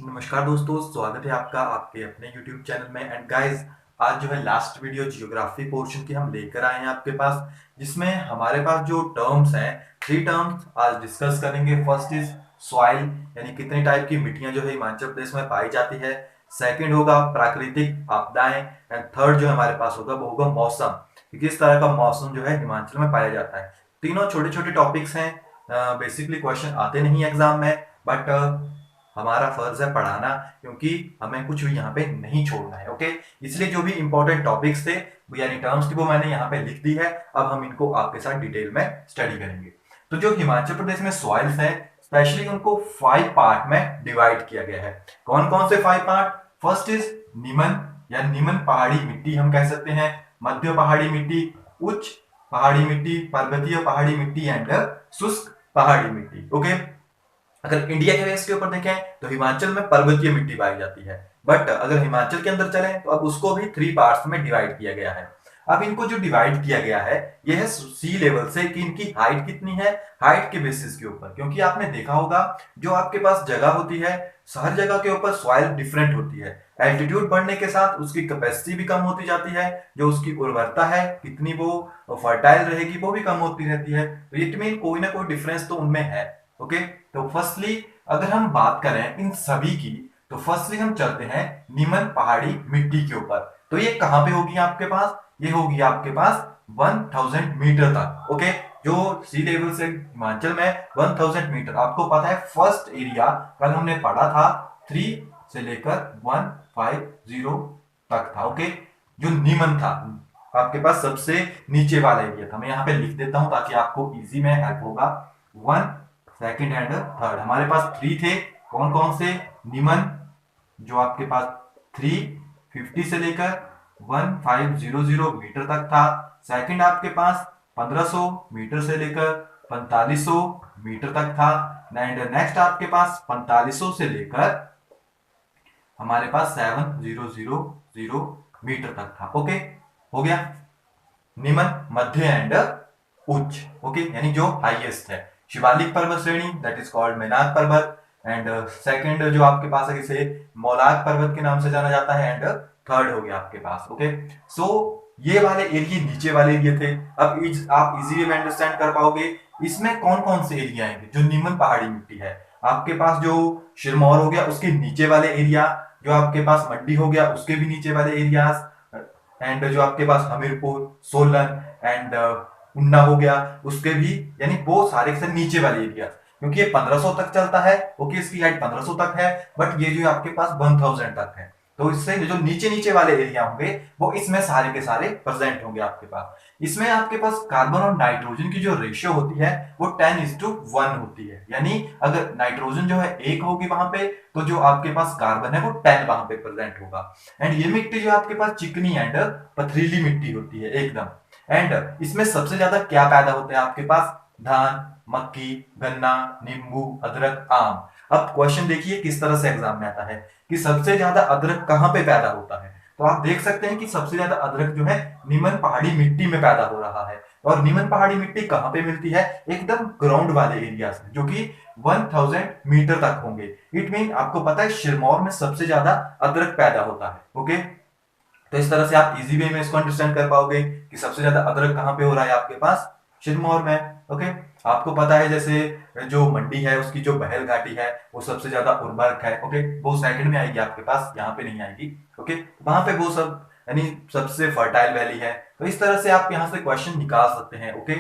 नमस्कार दोस्तों, स्वागत है आपका आपके अपने YouTube चैनल में। एंड गाइस, आज जो है लास्ट वीडियो जियोग्राफी पोर्शन की हम लेकर आए हैं आपके पास, जिसमें हमारे पास जो टर्म्स हैं, 3 टर्म्स आज डिस्कस करेंगे। फर्स्ट इज सॉइल, यानी कितने टाइप की मिट्टियां जो है हिमाचल प्रदेश में पाई जाती है। सेकंड होगा प्राकृतिक आपदाएं। एंड थर्ड जो हमारे पास होगा वो होगा मौसम, कि किस तरह का मौसम जो है हिमाचल में पाया जाता है। तीनों छोटे छोटे टॉपिक्स हैं। बेसिकली क्वेश्चन आते नहीं एग्जाम में, बट हमारा फर्ज है पढ़ाना, क्योंकि हमें कुछ भी यहाँ पे नहीं छोड़ना है। ओके, इसलिए जो भी इंपॉर्टेंट टॉपिक्स थे यानी टर्म्स थी वो मैंने यहाँ पे लिख दी है। अब हम इनको आपके साथ डिटेल में स्टडी करेंगे। तो जो हिमाचल प्रदेश में सॉइल्स है, स्पेशली उनको 5 पार्ट में डिवाइड किया गया है। कौन कौन से 5 पार्ट? फर्स्ट इज निमन या निमन पहाड़ी मिट्टी हम कह सकते हैं, मध्य पहाड़ी मिट्टी, उच्च पहाड़ी मिट्टी, पर्वतीय पहाड़ी मिट्टी एंड शुष्क पहाड़ी मिट्टी। ओके, अगर इंडिया के बेस के ऊपर देखें तो हिमाचल में पर्वतीय मिट्टी पाई जाती है, बट अगर हिमाचल के अंदर चलें तो अब उसको भी 3 पार्ट्स में डिवाइड किया गया है। अब इनको जो डिवाइड किया गया है यह है सी लेवल से, कि इनकी हाइट कितनी है, हाइट के बेसिस के ऊपर। क्योंकि आपने देखा होगा जो आपके पास जगह होती है, हर जगह के ऊपर सॉइल डिफरेंट होती है। एल्टीट्यूड बढ़ने के साथ उसकी कैपेसिटी भी कम होती जाती है, जो उसकी उर्वरता है कितनी वो फर्टाइल रहेगी वो भी कम होती रहती है। तो इट मीन कोई ना कोई डिफरेंस तो उनमें है। ओके, तो फर्स्टली अगर हम बात करें इन सभी की, तो फर्स्टली हम चलते हैं निमन पहाड़ी मिट्टी के ऊपर। तो ये कहां पे होगी आपके पास? ये होगी आपके पास 1000 मीटर तक। ओके, जो सी लेवल से हिमाचल में 1000 मीटर, आपको पता है फर्स्ट एरिया कल हमने पढ़ा था 3 से लेकर 150 तक था। ओके, जो निमन था आपके पास सबसे नीचे वाला एरिया था। मैं यहाँ पे लिख देता हूं ताकि आपको इजी में हेल्प होगा। 1, सेकंड एंड थर्ड हमारे पास 3 थे। कौन कौन से? निमन जो आपके पास 350 से लेकर 1500 मीटर तक था। सेकंड आपके पास 1500 मीटर से लेकर 4500 मीटर तक था। एंड नेक्स्ट आपके पास 4500 से लेकर हमारे पास 7000 मीटर तक था। ओके, हो गया निमन, मध्य एंड उच्च। ओके, यानी जो हाईएस्ट है शिवालिक पर्वत श्रेणी, दैट इज कॉल्ड मैनाक पर्वत। एंड सेकंड जो आपके पास है इसे मौलाक पर्वत के नाम से जाना जाता है। एंड थर्ड हो गया आपके पास। ओके, सो ये वाले एरिया नीचे वाले एरिया थे। अब आप इजीली में अंडरस्टैंड कर पाओगे इसमें कौन कौन से एरिया आएंगे। जो निमन पहाड़ी मिट्टी है आपके पास, जो सिरमौर हो गया उसके नीचे वाले एरिया, जो आपके पास मंडी हो गया उसके भी नीचे वाले एरियाज, एंड जो आपके पास हमीरपुर, सोलन एंड उन्ना हो गया उसके भी, यानी वो सारे से नीचे वाले एरिया। क्योंकि ये 1500 तक चलता है। ओके, इसकी हाइट 1500 तक है, बट ये जो आपके पास 1000 तक है। तो इससे जो नीचे नीचे वाले एरिया होंगे वो इसमें सारे के सारे प्रेजेंट होंगे आपके पास। इसमें आपके पास कार्बन और नाइट्रोजन की जो रेशियो होती है वो 10:1 होती है। यानी अगर नाइट्रोजन जो है 1 होगी वहां पे, तो जो आपके पास कार्बन है वो 10 वहां पे प्रेजेंट होगा। एंड ये मिट्टी जो आपके पास चिकनी एंड पथरीली मिट्टी होती है एकदम। एंड इसमें सबसे ज्यादा क्या पैदा होता है आपके पास? धान, मक्की, गन्ना, नींबू, अदरक, आम। अब क्वेश्चन देखिए किस तरह से एग्जाम में आता है कि सबसे ज्यादा अदरक कहां पे पैदा होता है। तो आप देख सकते हैं कि सबसे ज्यादा अदरक जो है निमन पहाड़ी मिट्टी में पैदा हो रहा है। और निमन पहाड़ी मिट्टी कहां पे मिलती है? एकदम ग्राउंड वाले एरियाज में, जो कि 1000 मीटर तक होंगे। इट मीन आपको पता है सिरमौर में सबसे ज्यादा अदरक पैदा होता है। ओके, तो इस तरह से आप इजी वे में इसको अंडरस्टैंड कर पाओगे कि सबसे ज्यादा अदरक कहां पे हो रहा है आपके पास? सिरमौर में। ओके, आपको पता है जैसे जो मंडी है उसकी जो बहल घाटी है वो सबसे ज्यादा उर्वरक है। ओके, वो सेकंड में आएगी आपके पास, यहाँ पे नहीं आएगी। ओके, वहां पे वो सब यानी सबसे फर्टाइल वैली है। तो इस तरह से आप यहाँ से क्वेश्चन निकाल सकते हैं। ओके,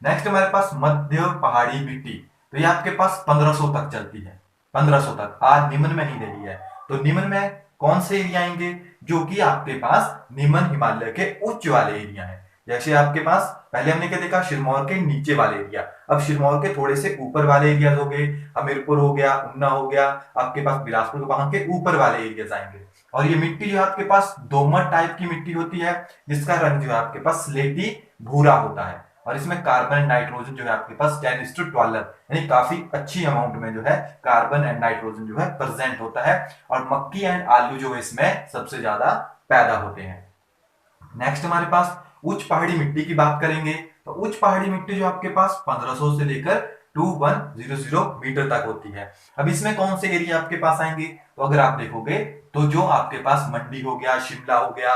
नेक्स्ट हमारे पास मध्य पहाड़ी मिट्टी। तो ये आपके पास 1500 तक चलती है, 1500 तक। आज निमन में ही रही है। तो निमन में कौन से एरिया आएंगे? जो कि आपके पास निमन हिमालय के उच्च वाले एरिया है। जैसे आपके पास पहले हमने क्या देखा, सिरमौर के नीचे वाले एरिया। अब सिरमौर के थोड़े से ऊपर वाले एरियाज हो गए, हमीरपुर हो गया, उन्ना हो गया, आपके पास बिलासपुर, वहां के ऊपर वाले एरियाज आएंगे। और ये मिट्टी जो आपके पास दोमट टाइप की मिट्टी होती है, जिसका रंग जो है आपके पास स्लेटी भूरा होता है। और इसमें कार्बन नाइट्रोजन जो है आपके पास 10:12, यानी काफी अच्छी अमाउंट में जो है कार्बन एंड नाइट्रोजन जो है प्रेजेंट होता है। और मक्की एंड आलू जो है इसमें सबसे ज्यादा पैदा होते हैं। नेक्स्ट हमारे पास उच्च पहाड़ी मिट्टी की बात करेंगे। तो उच्च पहाड़ी मिट्टी जो आपके पास 1500 से लेकर 2100 मीटर तक होती है। अब इसमें कौन से एरिया आपके पास आएंगे, तो अगर आप देखोगे तो जो आपके पास मंडी हो गया, शिमला हो गया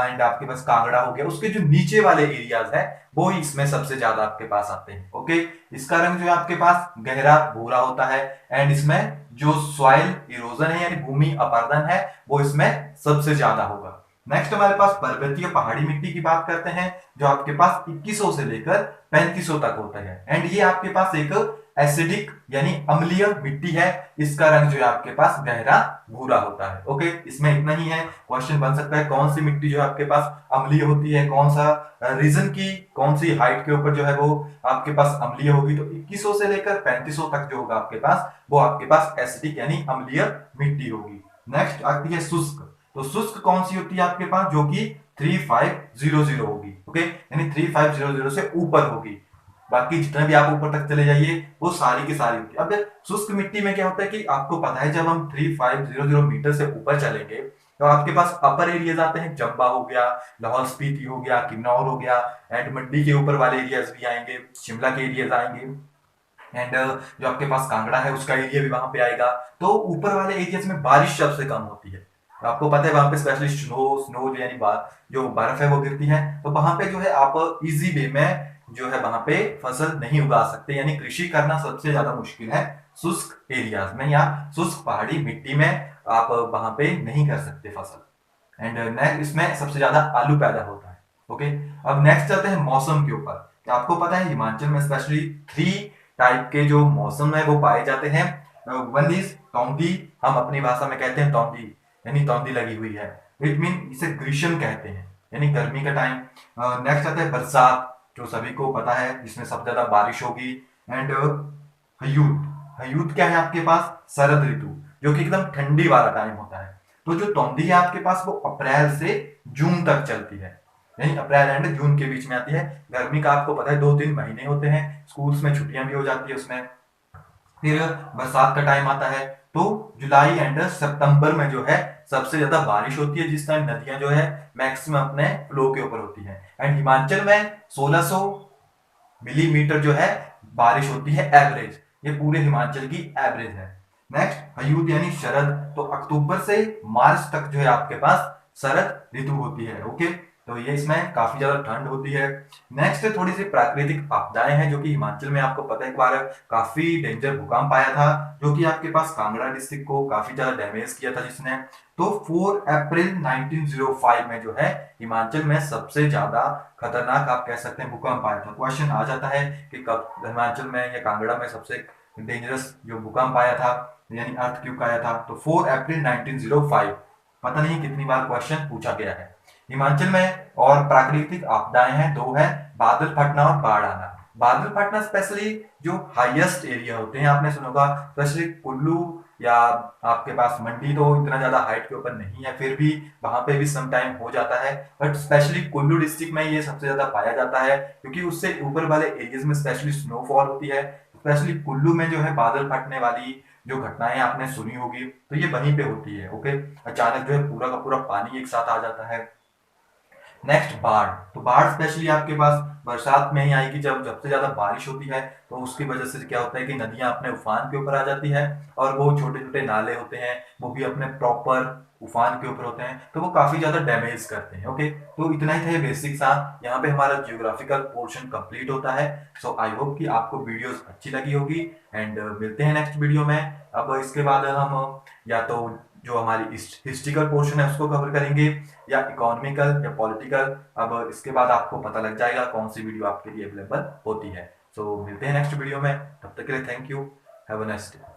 एंड आपके पास कांगड़ा हो गया, उसके जो नीचे वाले एरियाज है वो इसमें सबसे ज्यादा आपके पास आते हैं। ओके, इसका रंग जो है आपके पास गहरा भूरा होता है एंड इसमें जो सॉइल इरोजन है यानी भूमि अपरदन है वो इसमें सबसे ज्यादा होगा। नेक्स्ट हमारे पास पर्वतीय पहाड़ी मिट्टी की बात करते हैं, जो आपके पास 2100 से लेकर 3500 तक होता है एंड ये आपके पास एक एसिडिक यानी अम्लीय मिट्टी है। इसका रंग जो है आपके पास गहरा भूरा होता है। ओके, इसमें इतना ही है। क्वेश्चन बन सकता है कौन सी मिट्टी जो है आपके पास अम्लीय होती है, कौन सा रीजन की कौन सी हाइट के ऊपर जो है वो आपके पास अम्लीय होगी, तो 2100 से लेकर 3500 तक जो होगा आपके पास वो आपके पास एसिडिक यानी अम्लीय मिट्टी होगी। नेक्स्ट आती है शुष्क। तो शुष्क कौन सी होती है आपके पास, जो कि 3500 होगी। ओके, यानी 3500 से ऊपर होगी। बाकी जितने भी आप ऊपर तक चले जाइए वो सारी की सारी होती है। अब शुष्क मिट्टी में क्या होता है कि आपको पता है जब हम 3500 मीटर से ऊपर चलेंगे तो आपके पास अपर एरियाज आते हैं, चंबा हो गया, लाहौल स्पीति हो गया, किन्नौर हो गया एंड मंडी के ऊपर वाले एरियाज भी आएंगे, शिमला के एरियाज आएंगे एंड जो आपके पास कांगड़ा है उसका एरिया भी वहां पे आएगा। तो ऊपर वाले एरियाज में बारिश सबसे कम होती है। तो आपको पता है वहां पे स्पेशली स्नो यानी जो बर्फ है वो गिरती है, तो वहां पे जो है आप इजी वे में जो है वहां पे फसल नहीं उगा सकते, यानी कृषि करना सबसे ज्यादा मुश्किल है शुष्क एरियाज में या शुष्क पहाड़ी मिट्टी में आप वहां पे नहीं कर सकते फसल। एंड नेक्स्ट इसमें सबसे ज्यादा आलू पैदा होता है। ओके, अब नेक्स्ट चलते हैं मौसम के ऊपर। आपको पता है हिमाचल में स्पेशली 3 टाइप के जो मौसम है वो पाए जाते हैं। वन इज तौंदी, हम अपनी भाषा में कहते हैं तौंदी यानी तौंदी लगी हुई है, इट मीन इसे ग्रीष्म कहते हैं यानी गर्मी का टाइम। नेक्स्ट आता है बरसात, जो सभी को पता है जिसमें सबसे ज्यादा बारिश होगी। एंड हयूत, हयूत क्या है आपके पास, शरद ऋतु, जो कि एकदम ठंडी वाला टाइम होता है। तो जो तौंदी है आपके पास वो अप्रैल से जून तक चलती है, यानी अप्रैल एंड जून के बीच में आती है। गर्मी का आपको पता है 2-3 महीने होते हैं, स्कूल्स में छुट्टियां भी हो जाती है उसमें। फिर बरसात का टाइम आता है, तो जुलाई एंड सितंबर में जो है सबसे ज्यादा बारिश होती है, जिस टाइम नदियां जो है मैक्सिमम अपने फ्लो के ऊपर होती है। एंड हिमाचल में 1600 मिलीमीटर जो है बारिश होती है एवरेज, ये पूरे हिमाचल की एवरेज है। नेक्स्ट हयूत यानी शरद, तो अक्टूबर से मार्च तक जो है आपके पास शरद ऋतु होती है। ओके, तो ये इसमें काफी ज्यादा ठंड होती है। नेक्स्ट थोड़ी सी प्राकृतिक आपदाएं हैं, जो कि हिमाचल में आपको पता है एक बार काफी डेंजर भूकंप आया था, जो कि आपके पास कांगड़ा डिस्ट्रिक्ट को काफी ज्यादा डैमेज किया था जिसने। तो 4 अप्रैल 1905 में जो है हिमाचल में सबसे ज्यादा खतरनाक आप कह सकते हैं भूकंप आया था। क्वेश्चन आ जाता है कि कब हिमाचल में या कांगड़ा में सबसे डेंजरस जो भूकंप आया था यानी अर्थक्वेक आया था, तो 4 अप्रैल 1905। पता नहीं कितनी बार क्वेश्चन पूछा गया है। हिमाचल में और प्राकृतिक आपदाएं हैं, 2 है, बादल फटना और बाढ़ आना। बादल फटना स्पेशली जो हाईएस्ट एरिया होते हैं, आपने सुना होगा स्पेशली कुल्लू या आपके पास मंडी, तो इतना ज्यादा हाइट के ऊपर नहीं है, फिर भी वहां पे भी सम टाइम हो जाता है। बट स्पेशली कुल्लू डिस्ट्रिक्ट में ये सबसे ज्यादा पाया जाता है, क्योंकि उससे ऊपर वाले एरियाज में स्पेशली स्नोफॉल होती है। स्पेशली कुल्लू में जो है बादल फटने वाली जो घटनाएं आपने सुनी होगी, तो ये वहीं पे होती है। ओके, अचानक जो है पूरा का पूरा पानी एक साथ आ जाता है। नेक्स्ट बाढ़, तो बाढ़ स्पेशली आपके पास बरसात में ही आएगी, जब सबसे ज्यादा बारिश होती है, तो उसकी वजह से क्या होता है कि नदियां अपने उफान के ऊपर आ जाती है और वो छोटे छोटे नाले होते हैं वो भी अपने प्रॉपर उफान के ऊपर होते हैं, तो वो काफी ज्यादा डैमेज करते हैं। ओके, तो इतना ही था बेसिक सा, यहाँ पे हमारा जियोग्राफिकल पोर्शन कंप्लीट होता है। सो आई होप कि आपको वीडियोस अच्छी लगी होगी एंड मिलते हैं नेक्स्ट वीडियो में। अब इसके बाद हम या तो जो हमारी हिस्ट्रिकल पोर्शन है उसको कवर करेंगे या इकोनॉमिकल या पॉलिटिकल। अब इसके बाद आपको पता लग जाएगा कौन सी वीडियो आपके लिए अवेलेबल होती है। सो मिलते हैं नेक्स्ट वीडियो में, तब तक के लिए thank you, have a nice day.